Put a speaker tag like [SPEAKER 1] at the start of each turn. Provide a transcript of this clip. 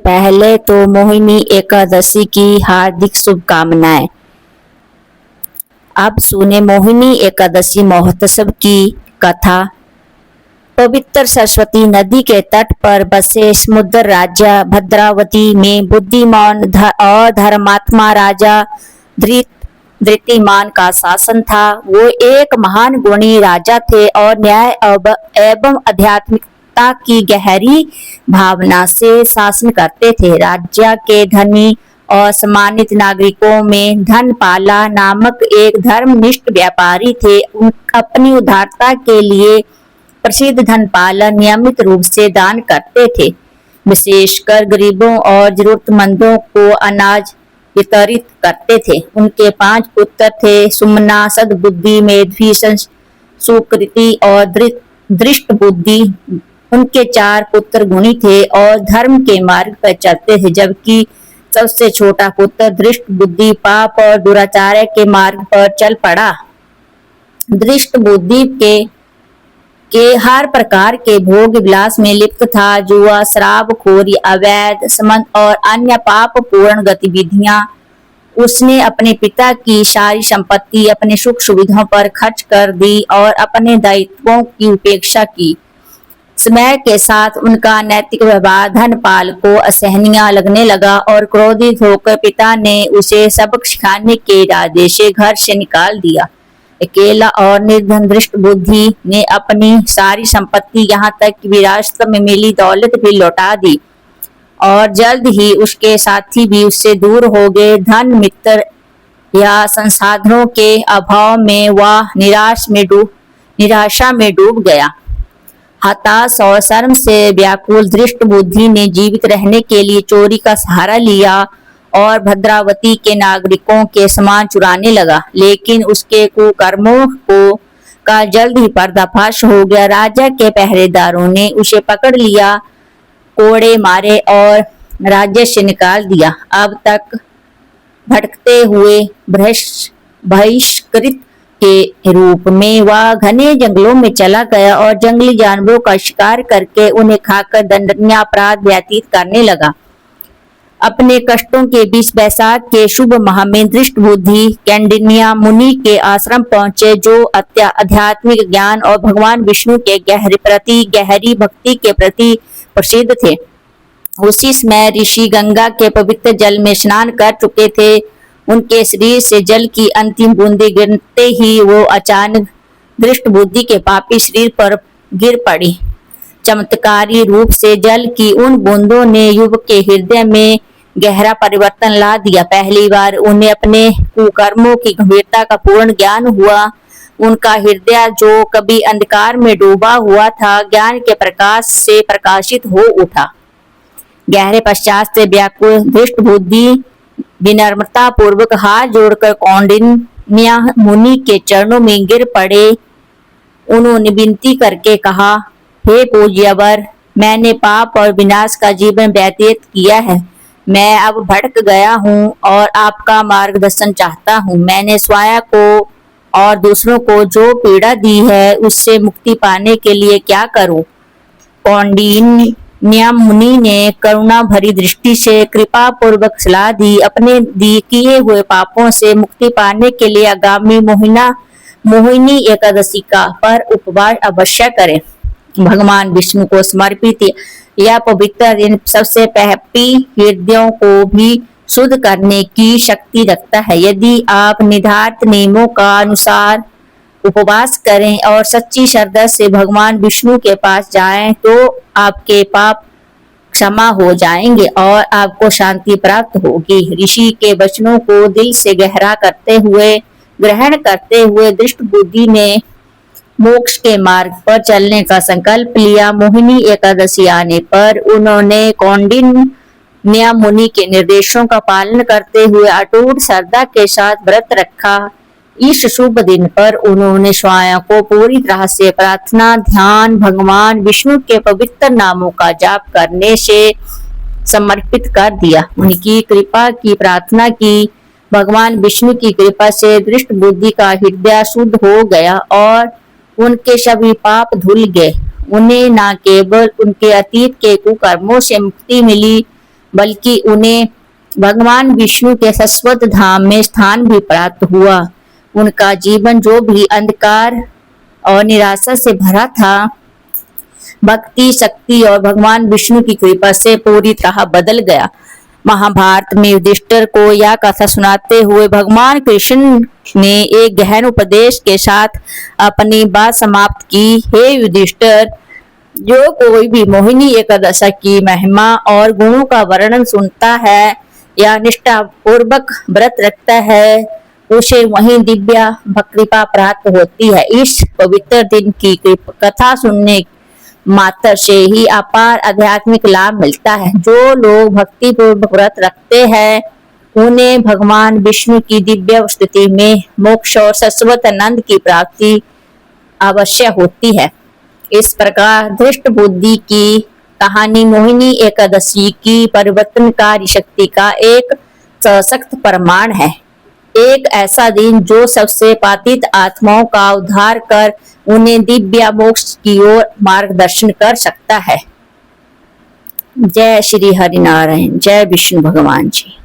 [SPEAKER 1] पहले तो मोहिनी एकादशी की हार्दिक शुभकामनाएं। अब सुने मोहिनी एकादशी महोत्सव की कथा। पवित्र सरस्वती नदी के तट पर बसे समुद्र राज्य भद्रावती में बुद्धिमान और धर्मात्मा राजा धृतिमान का शासन था। वो एक महान गुणी राजा थे और न्याय एवं आध्यात्मिकता की गहरी भावना से शासन करते थे। राज्य के धनी और सम्मानित नागरिकों में धनपाला नामक एक धर्मनिष्ठ व्यापारी थे। अपनी उदारता के लिए प्रसिद्ध धनपाला नियमित रूप से दान करते थे, विशेषकर गरीबों और जरूरतमंदों को अनाज वितरित करते थे। उनके 5 पुत्र थे, सुमना, सद्बुद्धि, मेधवी, सुकृति और दृष्ट बुद्धि। उनके 4 पुत्र गुणी थे और धर्म के मार्ग पर चलते थे, जबकि सबसे छोटा पुत्र दृष्ट बुद्धि पाप और दुराचार के मार्ग पर चल पड़ा। दृष्ट बुद्धि के हर प्रकार के भोग विलास में लिप्त था। जुआ, शराबखोरी, अवैध संबंध और अन्य पाप पूर्ण गतिविधियां। उसने अपने पिता की सारी संपत्ति अपने सुख सुविधाओं पर खर्च कर दी और अपने दायित्वों की उपेक्षा की। समय के साथ उनका नैतिक व्यवहार धनपाल को असहनीय लगने लगा और क्रोधित होकर पिता ने उसे सबक सिखाने के इरादे से घर से निकाल दिया। अकेला और निर्धन दृष्ट बुद्धि ने अपनी सारी संपत्ति यहाँ तक कि विरासत में मिली दौलत भी लौटा दी और जल्द ही उसके साथी भी उससे दूर हो गए। धन, मित्र या संसाधनों के अभाव में वह निराशा में डूब गया। हताश और शर्म से व्याकुल दृष्ट बुद्धि ने जीवित रहने के लिए चोरी का सहारा लिया और भद्रावती के नागरिकों के सामान चुराने लगा, लेकिन उसके कुकर्मों का जल्द ही पर्दाफाश हो गया। राजा के पहरेदारों ने उसे पकड़ लिया, कोड़े मारे और राज्य से निकाल दिया। अब तक भटकते हुए बहिष्कृत के रूप में वह घने जंगलों में चला गया और जंगली जानवरों का शिकार करके उन्हें खाकर दंडनीय अपराध व्यतीत करने लगा। अपने कष्टों के बीच बैसाख के शुभ माह में दृष्ट बुद्धि कैंडिन्या मुनि के आश्रम पहुंचे, जो आध्यात्मिक ज्ञान और भगवान विष्णु के गहरी भक्ति के प्रति प्रसिद्ध थे। उसी समय ऋषि गंगा के पवित्र जल में स्नान कर चुके थे। उनके शरीर से जल की अंतिम बूंदें गिरते ही वो अचानक दृष्ट बुद्धि के पापी शरीर पर गिर पड़ी। चमत्कारी रूप से जल की उन बूंदों ने युवक के हृदय में गहरा परिवर्तन ला दिया। पहली बार उन्हें अपने कुकर्मों की गंभीरता का पूर्ण ज्ञान हुआ। उनका हृदय जो कभी अंधकार में डूबा हुआ था, ज्ञान के प्रकाश से प्रकाशित हो उठा। गहरे पश्चात से व्याकुल दृष्ट बुद्धि विनम्रता पूर्वक हाथ जोड़कर कौंडिन्य मुनि के चरणों में गिर पड़े। उन्होंने विनती करके कहा, हे पूज्यवर, मैंने पाप और विनाश का जीवन व्यतीत किया है। मैं अब भटक गया हूँ और आपका मार्गदर्शन चाहता हूँ। मैंने स्वयं को और दूसरों को जो पीड़ा दी है उससे मुक्ति पाने के लिए क्या करूँ? कौंडिन्य मुनि ने करुणा भरी दृष्टि से कृपा पूर्वक सलाह दी। अपने किए हुए पापों से मुक्ति पाने के लिए आगामी मोहिनी एकादशी का पर उपवास अवश्य करें। भगवान विष्णु को समर्पित यह पवित्र दिन सबसे पापी हृदयों को भी शुद्ध करने की शक्ति रखता है। यदि आप निर्धारित नियमों का अनुसार उपवास करें और सच्ची श्रद्धा से भगवान विष्णु के पास जाएं, तो आपके पाप क्षमा हो जाएंगे और आपको शांति प्राप्त होगी। ऋषि के वचनों को दिल से ग्रहण करते हुए दृष्ट बुद्धि ने मोक्ष के मार्ग पर चलने का संकल्प लिया। मोहिनी एकादशी आने पर उन्होंने कौंडिन्य मुनि के निर्देशों का पालन करते हुए अटूट श्रद्धा के साथ व्रत रखा। इस शुभ दिन पर उन्होंने स्वयं को पूरी तरह से प्रार्थना, ध्यान, भगवान विष्णु के पवित्र नामों का जाप करने से समर्पित कर दिया। उनकी कृपा की प्रार्थना की। भगवान विष्णु की कृपा से दृष्ट बुद्धि का हृदय शुद्ध हो गया और उनके सभी पाप धुल गए। उन्हें न केवल उनके अतीत के कुकर्मों से मुक्ति मिली, बल्कि उन्हें भगवान विष्णु के शाश्वत धाम में स्थान भी प्राप्त हुआ। उनका जीवन जो भी अंधकार और निराशा से भरा था, भक्ति, शक्ति और भगवान विष्णु की कृपा से पूरी तरह बदल गया। महाभारत में युधिष्ठिर को यह कथा सुनाते हुए भगवान कृष्ण ने एक गहन उपदेश के साथ अपनी बात समाप्त की। हे युधिष्ठिर, जो कोई भी मोहिनी एकादशी की महिमा और गुणों का वर्णन सुनता है या निष्ठा पूर्वक व्रत रखता है, उसे वही दिव्य कृपा प्राप्त होती है। इस पवित्र दिन की कथा सुनने मात्र से ही अपार आध्यात्मिक लाभ मिलता है। जो लोग भक्ति पूर्वक व्रत रखते हैं, उन्हें भगवान विष्णु की दिव्य स्थिति में मोक्ष और शाश्वत आनंद की प्राप्ति अवश्य होती है। इस प्रकार धृष्ट बुद्धि की कहानी मोहिनी एकादशी की परिवर्तनकारी शक्ति का एक सशक्त प्रमाण है। एक ऐसा दिन जो सबसे पातित आत्माओं का उद्धार कर उन्हें दिव्य मोक्ष की ओर मार्गदर्शन कर सकता है। जय श्री हरि नारायण, जय विष्णु भगवान जी।